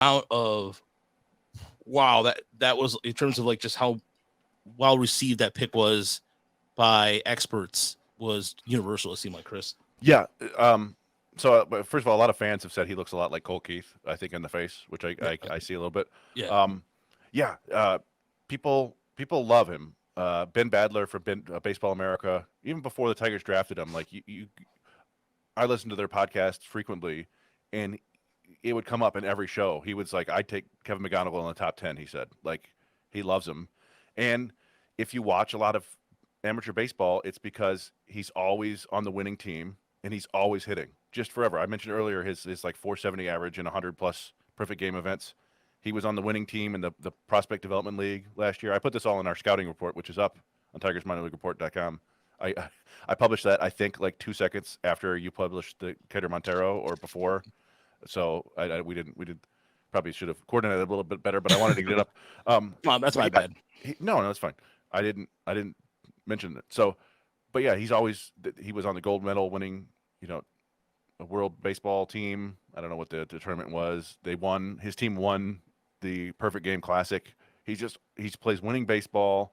amount of wow that was in terms of like just how well received that pick was by experts was universal. It seemed like Chris. Yeah. But first of all, a lot of fans have said he looks a lot like Cole Keith, I think, in the face, which Yeah, I see a little bit. yeah. Um, yeah. People love him. Ben Badler from Baseball America, even before the Tigers drafted him, like I listen to their podcasts frequently, and it would come up in every show. He was like, "I'd take Kevin McGonigle in the top 10." He said, like, he loves him, and if you watch a lot of amateur baseball, it's because he's always on the winning team and he's always hitting just forever. I mentioned earlier his like 470 average in 100 plus perfect game events. He was on the winning team in the prospect development league last year. I put this all in our scouting report, which is up on tigersminorleaguereport.com. I I published that, I think, like 2 seconds after you published the Keter Montero or before. So we did probably should have coordinated a little bit better, but I wanted to get it up. That's But my yeah, bad. no, that's fine. I didn't mention it. So, but yeah, he was on the gold medal winning, you know, a world baseball team. I don't know what the tournament was. They won. His team won the Perfect Game Classic. He plays winning baseball,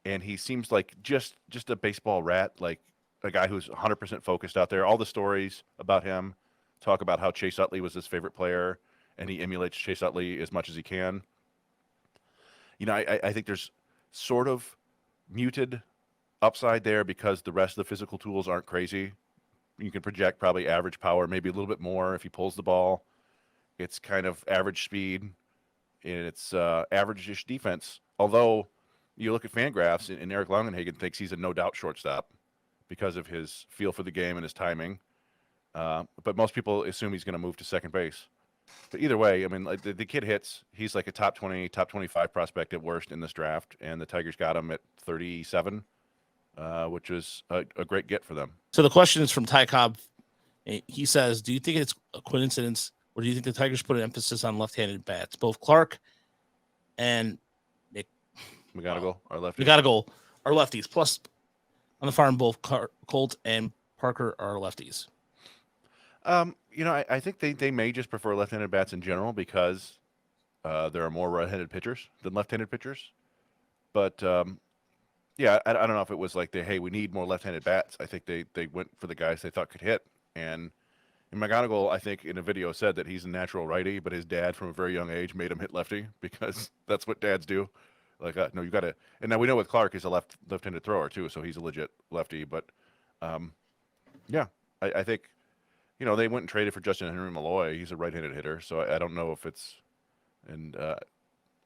and he seems like just a baseball rat, like a guy who's 100% focused out there. All the stories about him talk about how Chase Utley was his favorite player, and he emulates Chase Utley as much as he can. I think there's sort of muted upside there because the rest of the physical tools aren't crazy. You can project probably average power, maybe a little bit more if he pulls the ball. It's kind of average speed, and it's average-ish defense. Although you look at Fangraphs, and Eric Longenhagen thinks he's a no-doubt shortstop because of his feel for the game and his timing. But most people assume he's going to move to second base. But either way, I mean, like the kid hits. He's like a top 20, top 25 prospect at worst in this draft, and the Tigers got him at 37, which is a great get for them. So the question is from Ty Cobb. He says, "Do you think it's a coincidence, or do you think the Tigers put an emphasis on left-handed bats? Both Clark and Nick McGonigle, our lefty. McGonigle are lefties. Plus, on the farm, both Colt and Parker are lefties." I think they may just prefer left-handed bats in general because there are more right-handed pitchers than left-handed pitchers. But yeah, I don't know if it was like hey, we need more left-handed bats. I think they went for the guys they thought could hit. And McGonigle, I think, in a video said that he's a natural righty, but his dad from a very young age made him hit lefty because that's what dads do. Like, no, you got to. And now we know with Clark, he's a left-handed thrower too, so he's a legit lefty. But yeah, I think they went and traded for Justin Henry Malloy. He's a right-handed hitter, so I don't know if it's and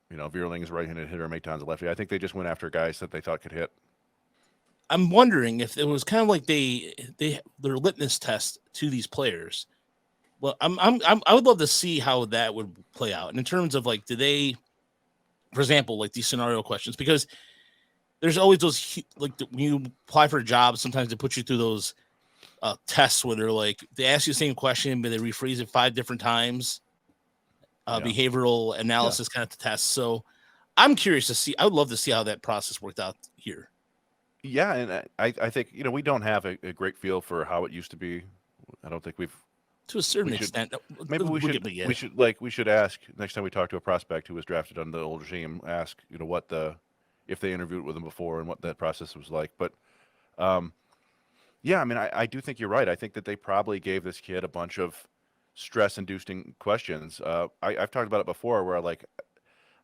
Vierling's a right-handed hitter, Maton's a lefty. I think they just went after guys that they thought could hit. I'm wondering if it was kind of like their litmus test to these players. Well, I would love to see how that would play out. And in terms of like, do they, for example, like these scenario questions, because there's always those like when you apply for a job, sometimes they put you through those tests where they're like they ask you the same question, but they rephrase it 5 different times. Behavioral analysis kind of tests. So I'm curious to see. I would love to see how that process worked out here. Yeah, and I think we don't have a great feel for how it used to be. I don't think we've to a certain extent. Maybe we should ask next time we talk to a prospect who was drafted under the old regime. Ask what if they interviewed with him before and what that process was like. But yeah, I mean I do think you're right. I think that they probably gave this kid a bunch of stress-inducing questions. I've talked about it before, where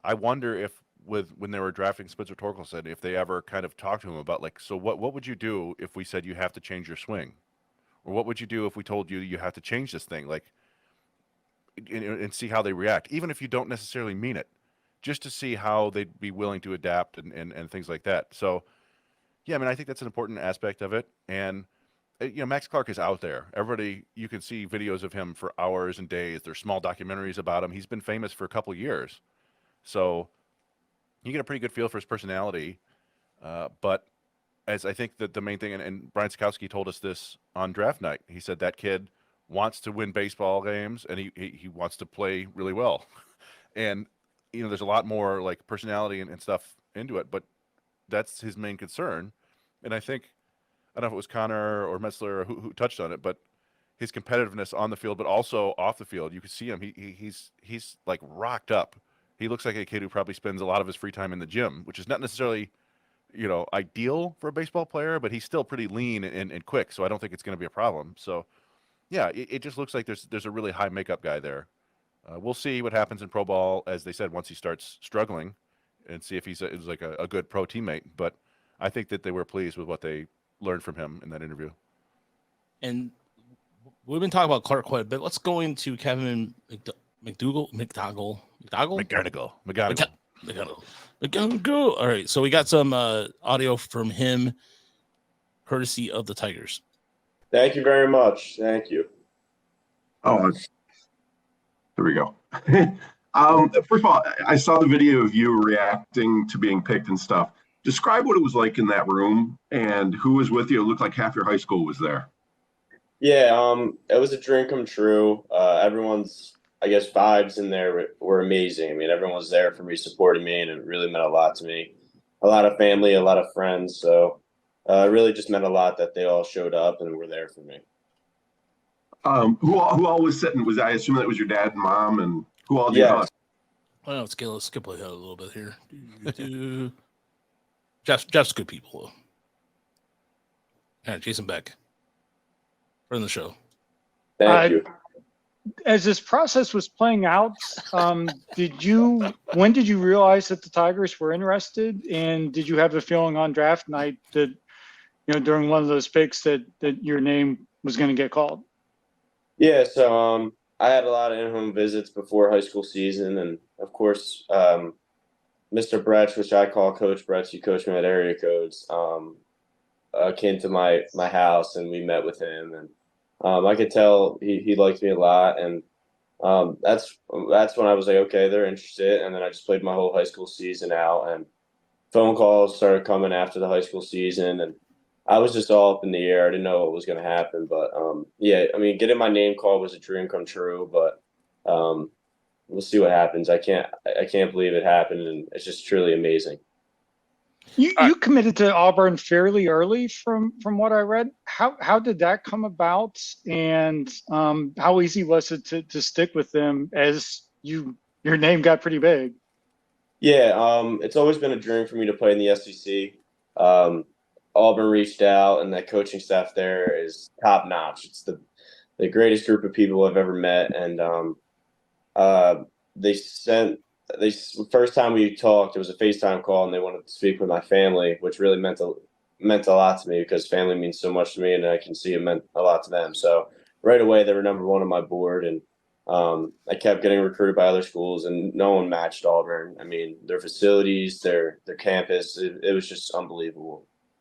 I wonder if when they were drafting Spencer Torkelson, if they ever kind of talked to him about so what would you do if we said you have to change your swing, or what would you do if we told you have to change this thing, and see how they react, even if you don't necessarily mean it, just to see how they'd be willing to adapt and things like that. So yeah, I mean I think that's an important aspect of it, and Max Clark is out there. Everybody, you can see videos of him for hours and days. There's small documentaries about him. He's been famous for a couple years, so you get a pretty good feel for his personality. But as I think that the main thing, and Brian Sikowski told us this on draft night, he said that kid wants to win baseball games and he wants to play really well. And, there's a lot more like personality and stuff into it, but that's his main concern. And I don't know if it was Connor or Metzler who touched on it, but his competitiveness on the field, but also off the field. You can see him. He's like rocked up. He looks like a kid who probably spends a lot of his free time in the gym, which is not necessarily, ideal for a baseball player, but he's still pretty lean and quick. So I don't think it's going to be a problem. So yeah, it just looks like there's a really high makeup guy there. We'll see what happens in pro ball, as they said, once he starts struggling, and see if he's like a good pro teammate. But I think that they were pleased with what they learned from him in that interview. And we've been talking about Clark quite a bit. Let's go into Kevin McGonigle. All right, so we got some audio from him, courtesy of the Tigers. Thank you very much. Thank you. Oh, there we go. First of all, I saw the video of you reacting to being picked and stuff. Describe what it was like in that room and who was with you. It looked like half your high school was there. Yeah, it was a dream come true. Everyone's, I guess, vibes in there were amazing. I mean, everyone was there for me, supporting me, and it really meant a lot to me. A lot of family, a lot of friends. So it really just meant a lot that they all showed up and were there for me. Who all was sitting? I assume that was your dad and mom, and who all did you hug? Well, let's skip ahead a little bit here. Jeff's good people. All right, Jason Beck, friend of the show. Thank you. As this process was playing out, when did you realize that the Tigers were interested, and did you have a feeling on draft night that, during one of those picks that your name was going to get called? Yeah, so I had a lot of in-home visits before high school season, and of course, Mr. Bretsch, which I call Coach Bretsch, he coached me at area codes, came to my house, and we met with him, and I could tell he liked me a lot, and that's when I was like, okay, they're interested, and then I just played my whole high school season out, and phone calls started coming after the high school season, and I was just all up in the air. I didn't know what was going to happen, but yeah, I mean, getting my name called was a dream come true, but we'll see what happens. I can't believe it happened, and it's just truly amazing. You committed to Auburn fairly early, from what I read. How did that come about, and how easy was it to stick with them as your name got pretty big? Yeah, it's always been a dream for me to play in the SEC. Auburn reached out, and that coaching staff there is top notch. It's the greatest group of people I've ever met, and first time we talked, it was a FaceTime call, and they wanted to speak with my family, which really meant a lot to me, because family means so much to me, and I can see it meant a lot to them. So right away, they were number one on my board, and I kept getting recruited by other schools, and no one matched Auburn. I mean, their facilities, their campus, it was just unbelievable.